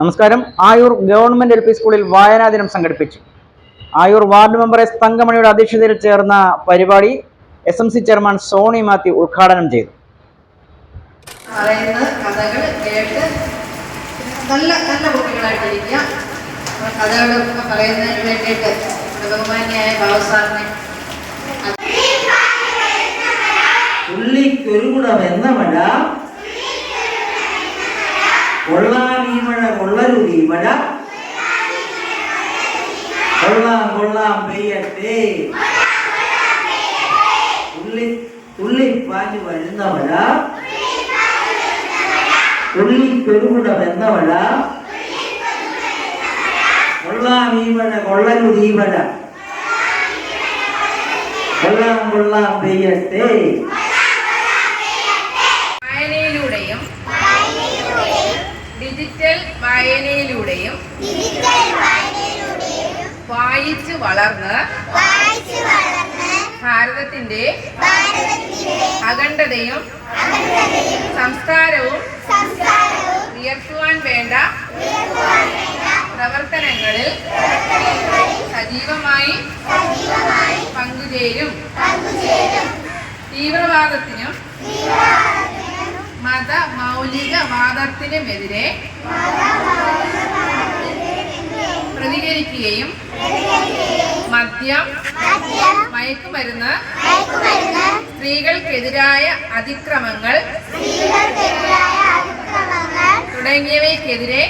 നമസ്കാരം. Ayur government LP സ്കൂളിൽ വായനാ ദിനം സംഘടിപ്പിച്ചു. ആയൂർ വാർഡ് മെമ്പർ എസ് തങ്കമണിയുടെ അധ്യക്ഷതയിൽ ചേർന്ന പരിപാടി SMC ചെയർമാൻ സോണി മാത്യു ഉദ്ഘാടനം ചെയ്തു. കൊള്ളാമീ മഴ കൊള്ളരുതീ മഴ കൊള്ളാം കൊള്ളാം പെയ്യട്ടെ തുള്ളിപ്പാഞ്ഞു വരുന്ന മഴ തുള്ളിക്കൊരുകുടമെന്ന മഴ കൊള്ളാമീ മഴ കൊള്ളരുതീ മഴ കൊള്ളാം കൊള്ളാം പെയ്യട്ടെ. ഡിജിറ്റൽ വായനയിലൂടെയും വായിച്ചു വളർന്ന് ഭാരതത്തിന്റെ അഖണ്ഡതയും സംസ്കാരവും ഉയർത്തുവാൻ വേണ്ട പ്രവർത്തനങ്ങളിൽ സജീവമായി പങ്കുചേരും. തീവ്രവാദത്തിനും മതമൗലികവാദത്തിനുമെതിരെ പ്രതികരിക്കുകയും മദ്യം, മയക്കുമരുന്ന്, സ്ത്രീകൾക്കെതിരായ അതിക്രമങ്ങൾ തുടങ്ങിയവയ്ക്കെതിരെ